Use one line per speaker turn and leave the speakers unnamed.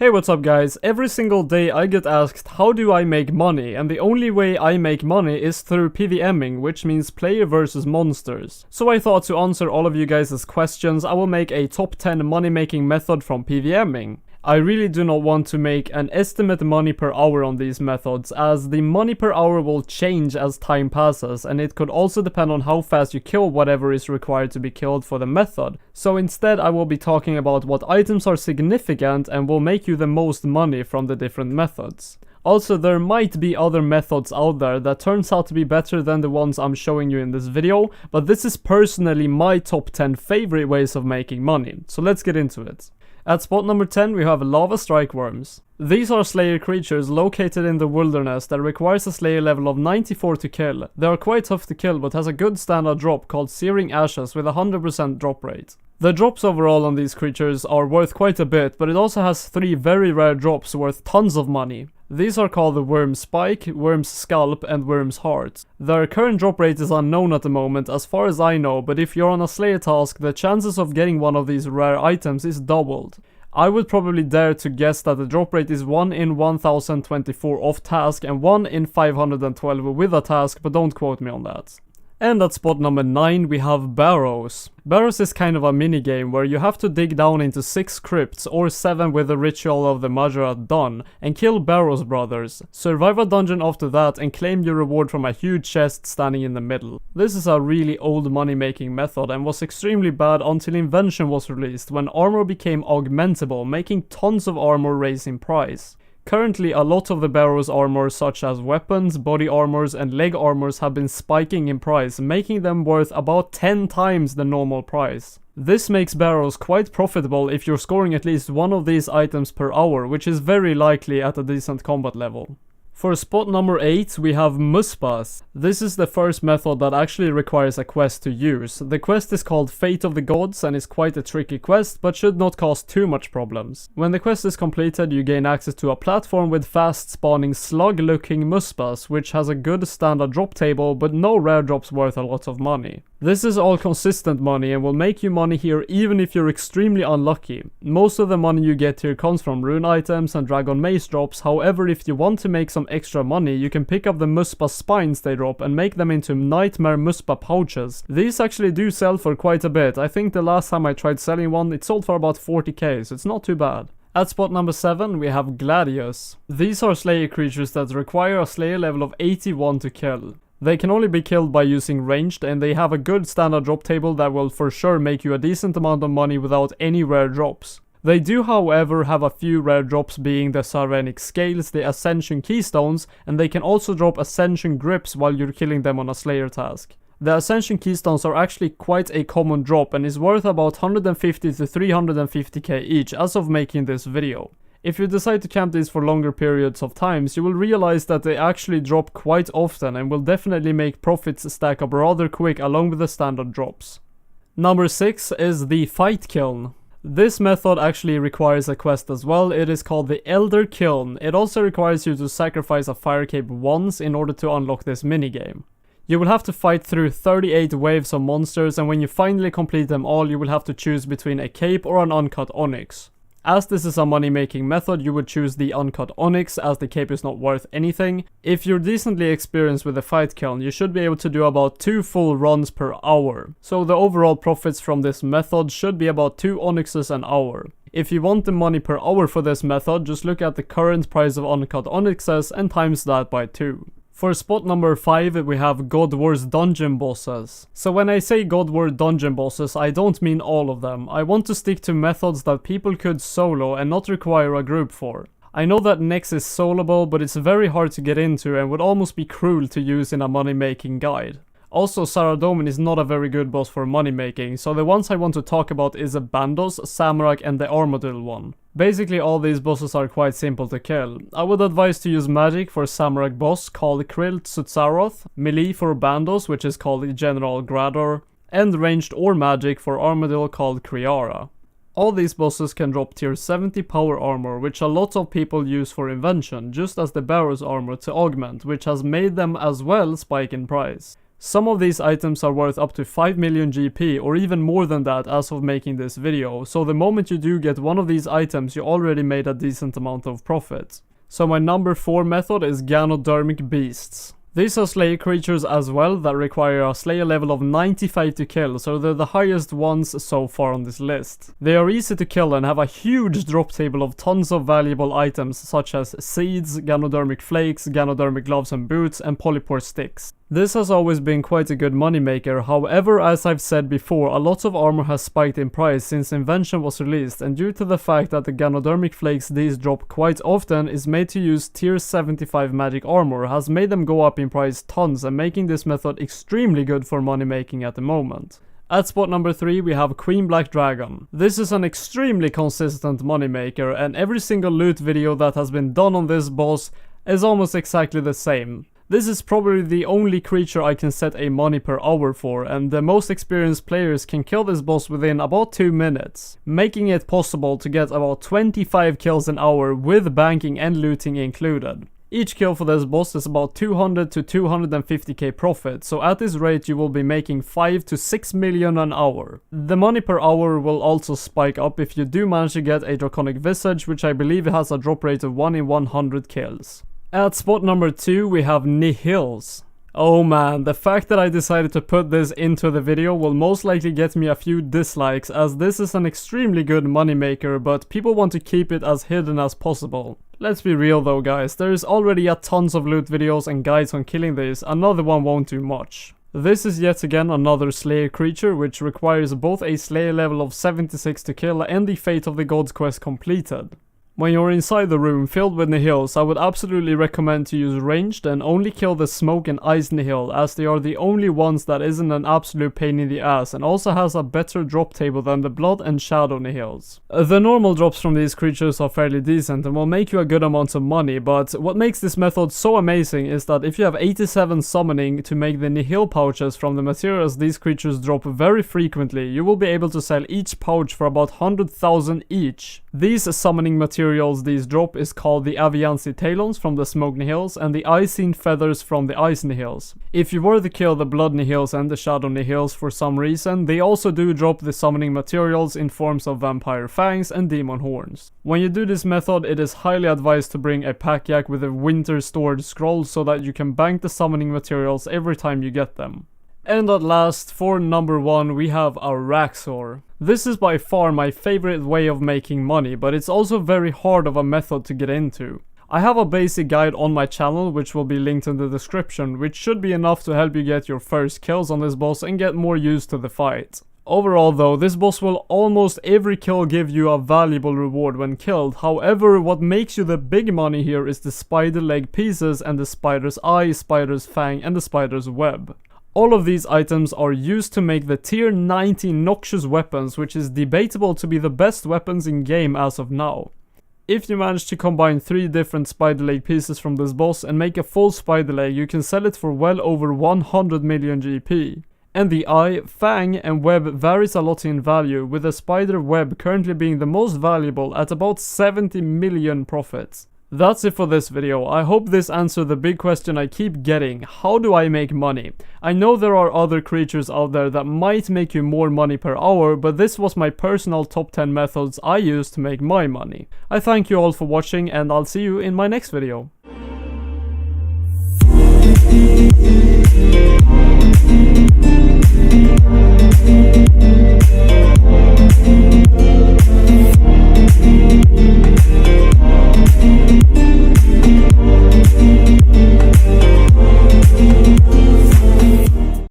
Hey, what's up guys? Every single day I get asked how do I make money, and the only way I make money is through PVMing, which means player versus monsters. So I thought to answer all of you guys' questions, I will make a top 10 money making method from PVMing. I really do not want to make an estimate money per hour on these methods, as the money per hour will change as time passes, and it could also depend on how fast you kill whatever is required to be killed for the method. So instead I will be talking about what items are significant and will make you the most money from the different methods. Also, there might be other methods out there that turns out to be better than the ones I'm showing you in this video, but this is personally my top 10 favorite ways of making money, so let's get into it. At spot number 10 we have lava Strykwyrms. These are slayer creatures located in the wilderness that requires a slayer level of 94 to kill. They are quite tough to kill but has a good standard drop called Searing Ashes with a 100% drop rate. The drops overall on these creatures are worth quite a bit, but it also has 3 very rare drops worth tons of money. These are called the Worm Spike, Worm's Scalp and Worm's Heart. Their current drop rate is unknown at the moment as far as I know, but if you're on a slayer task the chances of getting one of these rare items is doubled. I would probably dare to guess that the drop rate is 1 in 1024 off task and 1 in 512 with a task, but don't quote me on that. And at spot number 9 we have Barrows. Barrows is kind of a minigame where you have to dig down into 6 crypts or 7 with the ritual of the Majora done and kill Barrows brothers, survive a dungeon after that and claim your reward from a huge chest standing in the middle. This is a really old money making method and was extremely bad until Invention was released when armor became augmentable, making tons of armor raise in price. Currently, a lot of the Barrows armor such as weapons, body armors and leg armors have been spiking in price, making them worth about 10 times the normal price. This makes Barrows quite profitable if you're scoring at least one of these items per hour, which is very likely at a decent combat level. For spot number 8 we have Muspahs. This is the first method that actually requires a quest to use. The quest is called Fate of the Gods and is quite a tricky quest, but should not cause too much problems. When the quest is completed you gain access to a platform with fast spawning slug looking Muspahs, which has a good standard drop table but no rare drops worth a lot of money. This is all consistent money and will make you money here even if you're extremely unlucky. Most of the money you get here comes from rune items and dragon mace drops, however if you want to make some extra money you can pick up the Muspah spines they drop and make them into nightmare Muspah pouches. These actually do sell for quite a bit. I think the last time I tried selling one it sold for about 40k, so it's not too bad. At spot number 7 we have Gladius. These are slayer creatures that require a slayer level of 81 to kill. They can only be killed by using ranged and they have a good standard drop table that will for sure make you a decent amount of money without any rare drops. They do however have a few rare drops, being the Sarenic Scales, the Ascension Keystones, and they can also drop Ascension Grips while you're killing them on a slayer task. The Ascension Keystones are actually quite a common drop and is worth about 150 to 350k each as of making this video. If you decide to camp these for longer periods of times, you will realize that they actually drop quite often and will definitely make profits stack up rather quick along with the standard drops. Number 6 is the Fight Kiln. This method actually requires a quest as well. It is called the Elder Kiln. It also requires you to sacrifice a fire cape once in order to unlock this minigame. You will have to fight through 38 waves of monsters, and when you finally complete them all you will have to choose between a cape or an uncut onyx. As this is a money making method you would choose the uncut onyx as the cape is not worth anything. If you're decently experienced with the Fight Kiln you should be able to do about 2 full runs per hour. So the overall profits from this method should be about 2 onyxes an hour. If you want the money per hour for this method just look at the current price of uncut onyxes and times that by 2. For spot number 5 we have God War's Dungeon Bosses. So when I say God War Dungeon Bosses I don't mean all of them. I want to stick to methods that people could solo and not require a group for. I know that Nex is soloable but it's very hard to get into and would almost be cruel to use in a money making guide. Also, Saradomin is not a very good boss for money making, so the ones I want to talk about is Bandos, Samarak and the Armadillo one. Basically all these bosses are quite simple to kill. I would advise to use magic for Samarak boss called Krilt Sutzaroth, melee for Bandos which is called General Grador, and ranged or magic for Armadillo called Kriara. All these bosses can drop tier 70 power armor, which a lot of people use for invention, just as the Barrows armor to augment, which has made them as well spike in price. Some of these items are worth up to 5 million GP or even more than that as of making this video, so the moment you do get one of these items you already made a decent amount of profit. So my number 4 method is Ganodermic Beasts. These are slayer creatures as well that require a slayer level of 95 to kill, so they're the highest ones so far on this list. They are easy to kill and have a huge drop table of tons of valuable items such as seeds, Ganodermic flakes, Ganodermic gloves and boots, and polypore sticks. This has always been quite a good moneymaker, however, as I've said before, a lot of armor has spiked in price since Invention was released, and due to the fact that the Ganodermic flakes these drop quite often is made to use tier 75 magic armor has made them go up in price tons and making this method extremely good for money making at the moment. At spot number 3 we have Queen Black Dragon. This is an extremely consistent moneymaker, and every single loot video that has been done on this boss is almost exactly the same. This is probably the only creature I can set a money per hour for, and the most experienced players can kill this boss within about 2 minutes, making it possible to get about 25 kills an hour with banking and looting included. Each kill for this boss is about 200 to 250k profit, so at this rate you will be making 5 to 6 million an hour. The money per hour will also spike up if you do manage to get a Draconic Visage, which I believe has a drop rate of 1 in 100 kills. At spot number 2 we have Nihils. Oh man, the fact that I decided to put this into the video will most likely get me a few dislikes, as this is an extremely good moneymaker, but people want to keep it as hidden as possible. Let's be real though guys, there is already a tons of loot videos and guides on killing this, another one won't do much. This is yet again another Slayer creature which requires both a Slayer level of 76 to kill and the Fate of the Gods quest completed. When you're inside the room filled with Nihils, I would absolutely recommend to use ranged and only kill the smoke and ice Nihil, as they are the only ones that isn't an absolute pain in the ass and also has a better drop table than the blood and shadow Nihils. The normal drops from these creatures are fairly decent and will make you a good amount of money, but what makes this method so amazing is that if you have 87 summoning to make the Nihil pouches from the materials these creatures drop very frequently, you will be able to sell each pouch for about 100,000 each. These summoning materials these drop is called the Aviansi Talons from the Smoke Nihils and the Icene Feathers from the Ice Nihils. If you were to kill the Blood Nihils and the Shadow Nihils for some reason, they also do drop the summoning materials in forms of Vampire Fangs and Demon Horns. When you do this method, it is highly advised to bring a pack yak with a winter stored scroll so that you can bank the summoning materials every time you get them. And at last, for number 1, we have Araxxor. This is by far my favorite way of making money, but it's also very hard of a method to get into. I have a basic guide on my channel, which will be linked in the description, which should be enough to help you get your first kills on this boss and get more used to the fight. Overall though, this boss will almost every kill give you a valuable reward when killed. However, what makes you the big money here is the spider leg pieces and the spider's eye, spider's fang and the spider's web. All of these items are used to make the tier 90 noxious weapons, which is debatable to be the best weapons in game as of now. If you manage to combine 3 different spider leg pieces from this boss and make a full spider leg, you can sell it for well over 100 million GP. And the eye, fang and web varies a lot in value, with the spider web currently being the most valuable at about 70 million profits. That's it for this video. I hope this answered the big question I keep getting: how do I make money? I know there are other creatures out there that might make you more money per hour, but this was my personal top 10 methods I use to make my money. I thank you all for watching, and I'll see you in my next video.